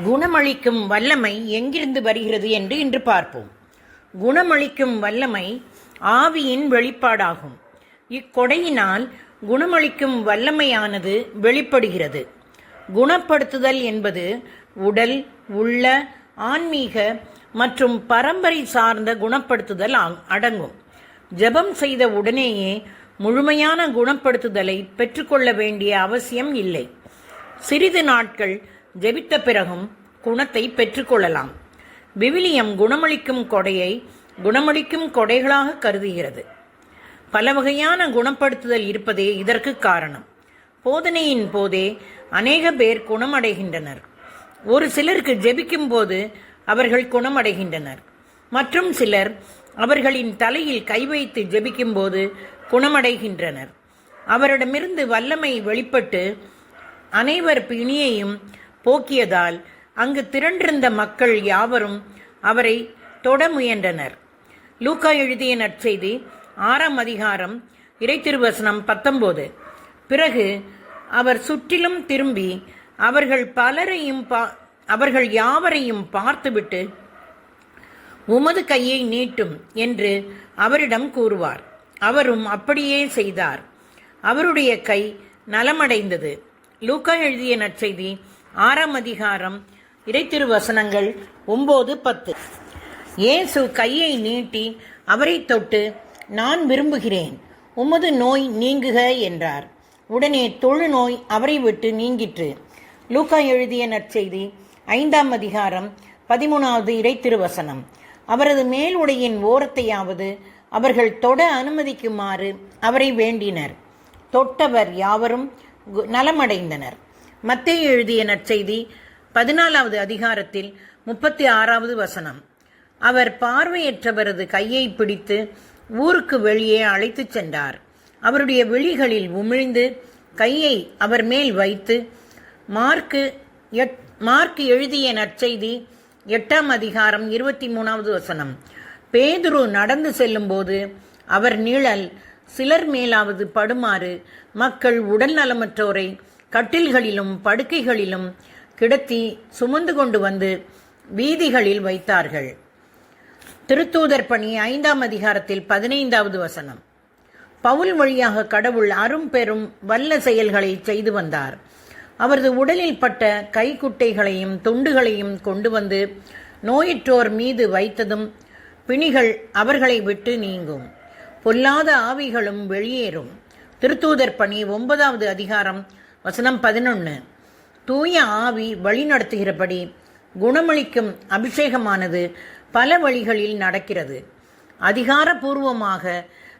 குணமளிக்கும் வல்லமை எங்கிருந்து வருகிறது என்று இன்று பார்ப்போம். குணமளிக்கும் வல்லமை ஆவியின் வெளிப்பாடாகும். இக்கொடையினால் குணமளிக்கும் வல்லமையானது வெளிப்படுகிறது. குணப்படுத்துதல் என்பது உடல், உள்ள, ஆன்மீக மற்றும் பரம்பரை சார்ந்த குணப்படுத்துதல் அடங்கும். ஜெபம் செய்த உடனேயே முழுமையான குணப்படுத்துதலை பெற்றுக்கொள்ள வேண்டிய அவசியம் இல்லை. சிறிது நாட்கள் ஜெபித்த பிறகும் குணத்தை பெற்றுக்கொள்ளலாம். விவிலியம் குணமளிக்கும் கொடையை குணமளிக்கும் கொடைகளாக கருதுகிறது. பல வகையான குணப்படுத்துதல் இருப்பதே இதற்கு காரணம். போதனையின் போதே அநேக பேர் குணமடைகின்றனர். ஒரு சிலருக்கு ஜெபிக்கும் போது அவர்கள் குணமடைகின்றனர். மற்றும் சிலர் அவர்களின் தலையில் கை வைத்து ஜெபிக்கும் போது குணமடைகின்றனர். அவரிடமிருந்து வல்லமை வெளிப்பட்டு அனைவர் பிணியையும் போக்கியதால் அங்கு திரண்டிருந்த மக்கள் யாவரும் அவரை தொட முயன்றனர். லூக்கா எழுதிய நற்செய்தி 6ஆம் அதிகாரம் இறைத்திருவசனம் 19. பிறகு அவர் சுற்றிலும் திரும்பி அவர்கள் யாவரையும் பார்த்துவிட்டு, உமது கையை நீட்டும் என்று அவரிடம் கூறுவார். அவரும் அப்படியே செய்தார். அவருடைய கை நலமடைந்தது. லூக்கா எழுதிய நற்செய்தி 6ஆம் அதிகாரம் இறைத்திருவசனங்கள் 9, 10. இயேசு கையை நீட்டி அவரை தொட்டு, நான் விரும்புகிறேன், உமது நோய் நீங்குக என்றார். உடனே தொழுநோய் அவரை விட்டு நீங்கிற்று. லூக்கா எழுதிய நற்செய்தி 5ஆம் அதிகாரம் 13வது இறைத்திருவசனம். அவரது மேல் உடையின் ஓரத்தையாவது அவர்கள் தொட அனுமதிக்குமாறு அவரை வேண்டினர். தொட்டவர் யாவரும் நலமடைந்தனர். மத்தேயு எழுதிய நற்செய்தி 14வது அதிகாரத்தில் 36வது வசனம். அவர் பார்வையற்றவரது கையை பிடித்து ஊருக்கு வெளியே அழைத்துச் சென்றார். அவருடைய விழிகளில் உமிழ்ந்து கையை அவர் மேல் வைத்து, மார்க்கு எழுதிய நற்செய்தி 8ஆம் அதிகாரம் 23வது வசனம். பேதுரு நடந்து செல்லும் போது அவர் நிழல் சிலர் மேலாவது படுமாறு மக்கள் உடல் நலமற்றோரை கட்டில்களிலும் படுக்கைகளிலும் கிடத்தி சுமந்து கொண்டு வந்து வீதிகளில் வைத்தார்கள். திருத்தூதர் பணி 5ஆம் அதிகாரத்தில் 15வது வசனம். பவுல் வழியாக கடவுள் அரும்பெரும் வல்ல செயல்களை செய்து வந்தார். அவரது உடலில் பட்ட கைக்குட்டைகளையும் துண்டுகளையும் கொண்டு வந்து நோயற்றோர் மீது வைத்ததும் பிணிகள் அவர்களை விட்டு நீங்கும், பொல்லாத ஆவிகளும் வெளியேறும். திருத்தூதர் பணி 9வது அதிகாரம் வசனம் 11. தூய ஆவி வழிநடத்துகிறபடி குணமளிக்கும் அபிஷேகமானது பல வழிகளில் நடக்கிறது. அதிகாரபூர்வமாக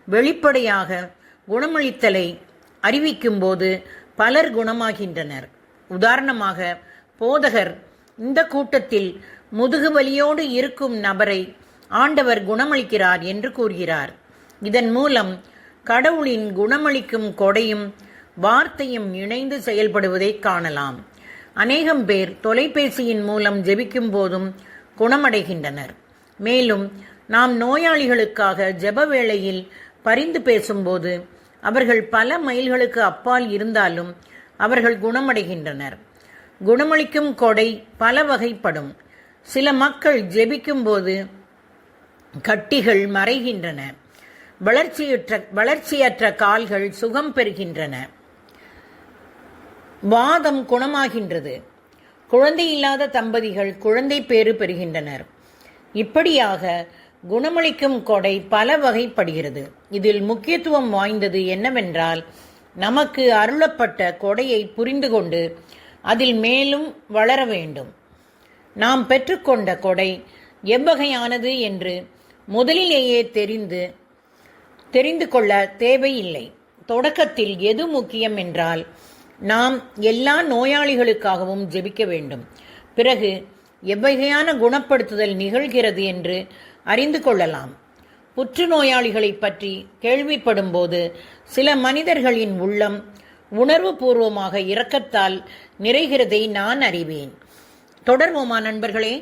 வெளிப்படையாக குணமளித்தலை அறிவிக்கும் போது பலர் குணமாகின்றனர். உதாரணமாக, போதகர் இந்த கூட்டத்தில் முதுகு வலியோடு இருக்கும் நபரை ஆண்டவர் குணமளிக்கிறார் என்று கூறுகிறார். இதன் மூலம் கடவுளின் குணமளிக்கும் கொடையும் வார்த்தையும் இணைந்து செயல்படுவதை காணலாம். அநேகம் பேர் தொலைபேசியின் மூலம் ஜெபிக்கும் போதும் குணமடைகின்றனர். மேலும் நாம் நோயாளிகளுக்காக ஜெப வேளையில் பரிந்து பேசும்போது அவர்கள் பல மைல்களுக்கு அப்பால் இருந்தாலும் அவர்கள் குணமடைகின்றனர். குணமளிக்கும் கொடை பல வகைப்படும். சில மக்கள் ஜெபிக்கும் போது கட்டிகள் மறைகின்றன. வளர்ச்சியற்ற கால்கள் சுகம் பெறுகின்றன. வாதம் குணமாகின்றது. குழந்தை இல்லாத தம்பதிகள் குழந்தை பேறு பெறுகின்றனர். இப்படியாக குணமளிக்கும் கொடை பல வகைப்படுகிறது. இதில் முக்கியத்துவம் வாய்ந்தது என்னவென்றால், நமக்கு அருளப்பட்ட கொடையை புரிந்து கொண்டு அதில் மேலும் வளர வேண்டும். நாம் பெற்றுக்கொண்ட கொடை எவ்வகையானது என்று முதலிலேயே தெரிந்து கொள்ள தேவையில்லை. தொடக்கத்தில் எது முக்கியம் என்றால், நாம் எல்லா நோயாளிகளுக்காகவும் ஜெபிக்க வேண்டும். பிறகு எவ்வகையான குணப்படுத்துதல் நிகழ்கிறது என்று அறிந்து கொள்ளலாம். புற்றுநோயாளிகளை பற்றி கேள்விப்படும் போது சில மனிதர்களின் உள்ளம் உணர்வு பூர்வமாக இரக்கத்தால் நிறைகிறதை நான் அறிவேன். தொடர்வோமா நண்பர்களே?